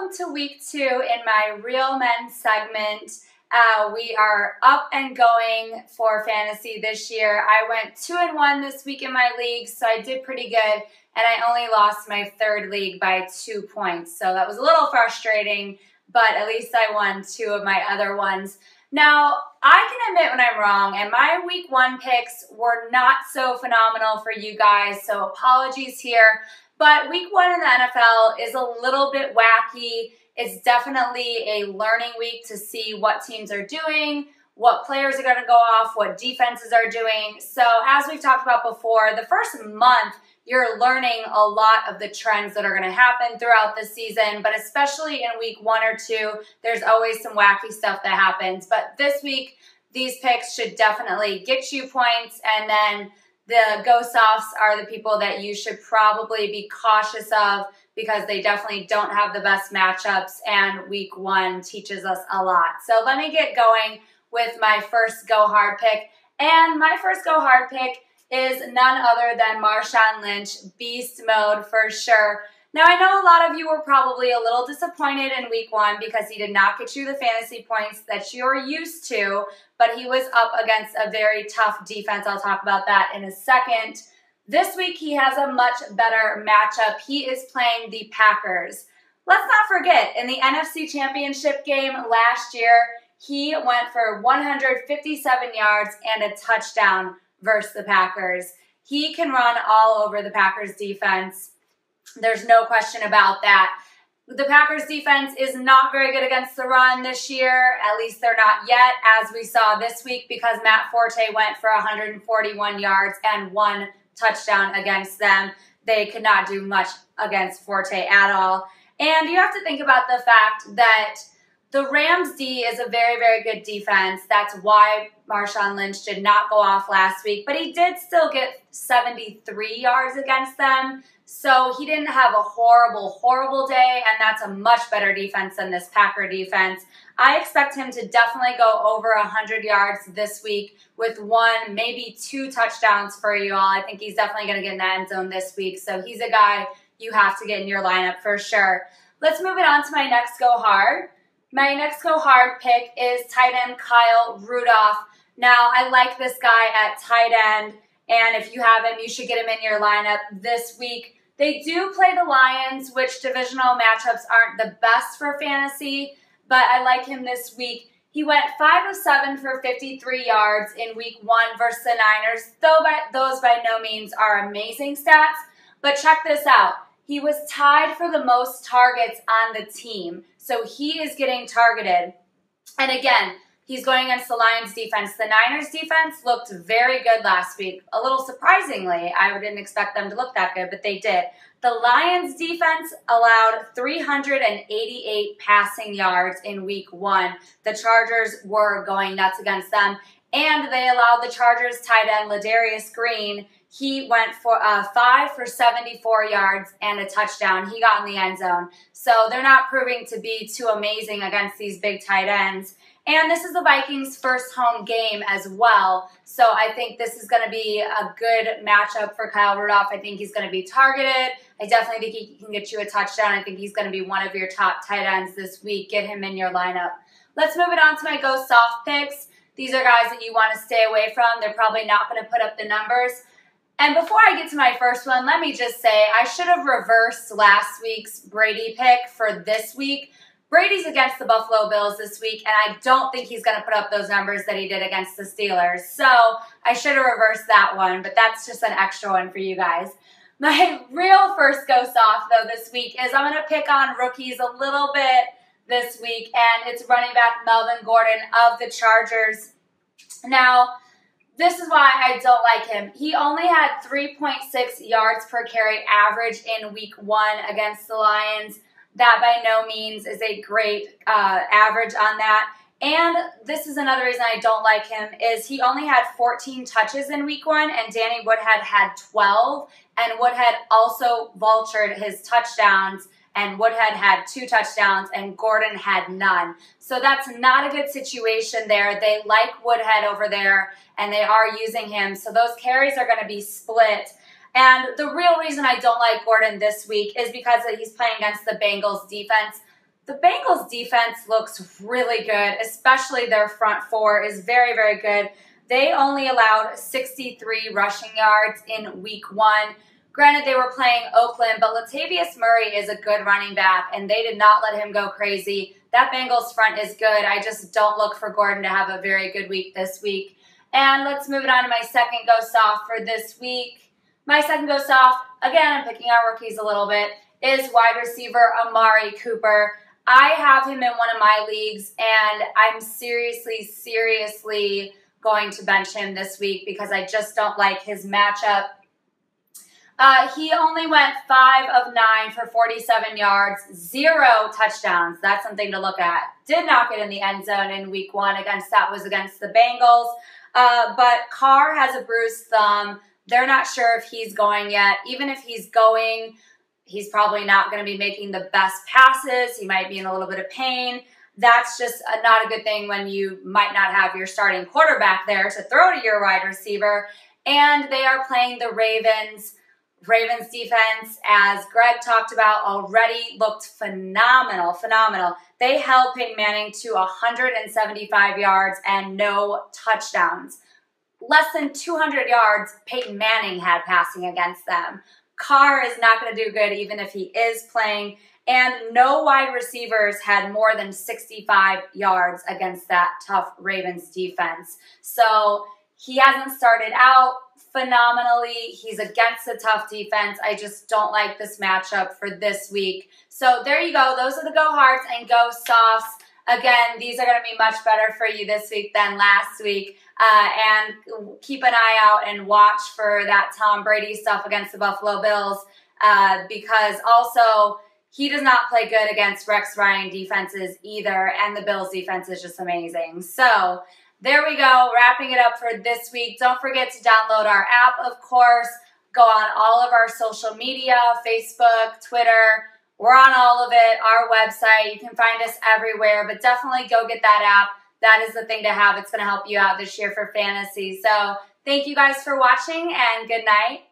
welcome to week 2 in my Real Men segment. We are up and going for fantasy this year. I went 2-1 this week in my league, so I did pretty good, and I only lost my third league by 2 points. So that was a little frustrating, but at least I won 2 of my other ones. Now, I can admit when I'm wrong, and my week 1 picks were not so phenomenal for you guys, so apologies here. But week 1 in the NFL is a little bit wacky. It's definitely a learning week to see what teams are doing, what players are going to go off, what defenses are doing. So as we've talked about before, the first month, you're learning a lot of the trends that are going to happen throughout the season, but especially in week 1 or 2, there's always some wacky stuff that happens. But this week, these picks should definitely get you points, and then the go-softs are the people that you should probably be cautious of because they definitely don't have the best matchups, and week 1 teaches us a lot. So let me get going with my first go-hard pick. And my first go-hard pick is none other than Marshawn Lynch, beast mode for sure. Now, I know a lot of you were probably a little disappointed in week 1 because he did not get you the fantasy points that you're used to, but he was up against a very tough defense. I'll talk about that in a second. This week, he has a much better matchup. He is playing the Packers. Let's not forget, in the NFC Championship game last year, he went for 157 yards and a touchdown versus the Packers. He can run all over the Packers defense. There's no question about that. The Packers defense is not very good against the run this year. At least they're not yet, as we saw this week, because Matt Forte went for 141 yards and 1 touchdown against them. They could not do much against Forte at all. And you have to think about the fact that the Rams D is a very, very good defense. That's why Marshawn Lynch did not go off last week, but he did still get 73 yards against them. So he didn't have a horrible, horrible day, and that's a much better defense than this Packer defense. I expect him to definitely go over 100 yards this week with 1, maybe 2 touchdowns for you all. I think he's definitely going to get in the end zone this week. So he's a guy you have to get in your lineup for sure. Let's move it on to my next go hard. My next go hard pick is tight end Kyle Rudolph. Now, I like this guy at tight end, and if you have him, you should get him in your lineup this week. They do play the Lions, which divisional matchups aren't the best for fantasy, but I like him this week. He went 5 of 7 for 53 yards in week 1 versus the Niners, though those by no means are amazing stats. But check this out. He was tied for the most targets on the team, so he is getting targeted. And again, he's going against the Lions defense. The Niners defense looked very good last week. A little surprisingly, I didn't expect them to look that good, but they did. The Lions defense allowed 388 passing yards in week 1. The Chargers were going nuts against them, and they allowed the Chargers tight end Ladarius Green. He went for 5 for 74 yards and a touchdown. He got in the end zone. So they're not proving to be too amazing against these big tight ends. And this is the Vikings' first home game as well. So I think this is going to be a good matchup for Kyle Rudolph. I think he's going to be targeted. I definitely think he can get you a touchdown. I think he's going to be one of your top tight ends this week. Get him in your lineup. Let's move it on to my go soft picks. These are guys that you want to stay away from. They're probably not going to put up the numbers. And before I get to my first one, let me just say I should have reversed last week's Brady pick for this week. Brady's against the Buffalo Bills this week, and I don't think he's going to put up those numbers that he did against the Steelers. So I should have reversed that one, but that's just an extra one for you guys. My real first go-soft, though, this week is I'm going to pick on rookies a little bit this week, and it's running back Melvin Gordon of the Chargers. Now, this is why I don't like him. He only had 3.6 yards per carry average in week 1 against the Lions. That by no means is a great average on that. And this is another reason I don't like him is he only had 14 touches in week 1, and Danny Woodhead had 12. And Woodhead also vultured his touchdowns, and Woodhead had 2 touchdowns, and Gordon had none. So that's not a good situation there. They like Woodhead over there, and they are using him. So those carries are going to be split. And the real reason I don't like Gordon this week is because he's playing against the Bengals defense. The Bengals defense looks really good, especially their front four is very, very good. They only allowed 63 rushing yards in week 1. Granted, they were playing Oakland, but Latavius Murray is a good running back, and they did not let him go crazy. That Bengals front is good. I just don't look for Gordon to have a very good week this week. And let's move it on to my second go soft for this week. My second go soft, again, I'm picking our rookies a little bit, is wide receiver Amari Cooper. I have him in one of my leagues, and I'm seriously going to bench him this week because I just don't like his matchup. He only went 5 of 9 for 47 yards, 0 touchdowns. That's something to look at. Did not get in the end zone in week 1 against the Bengals. But Carr has a bruised thumb. They're not sure if he's going yet. Even if he's going, he's probably not going to be making the best passes. He might be in a little bit of pain. That's just not a good thing when you might not have your starting quarterback there to throw to your wide receiver. And they are playing the Ravens. Ravens defense, as Greg talked about, already looked phenomenal. They held Peyton Manning to 175 yards and no touchdowns. Less than 200 yards Peyton Manning had passing against them. Carr is not going to do good even if he is playing. And no wide receivers had more than 65 yards against that tough Ravens defense. So he hasn't started out phenomenally. He's against a tough defense. I just don't like this matchup for this week. So there you go. Those are the go hards and go softs. Again, these are going to be much better for you this week than last week. And keep an eye out and watch for that Tom Brady stuff against the Buffalo Bills because also he does not play good against Rex Ryan defenses either, and the Bills defense is just amazing. So there we go, wrapping it up for this week. Don't forget to download our app, of course. Go on all of our social media, Facebook, Twitter. We're on all of it, our website. You can find us everywhere, but definitely go get that app. That is the thing to have. It's going to help you out this year for fantasy. So thank you guys for watching, and good night.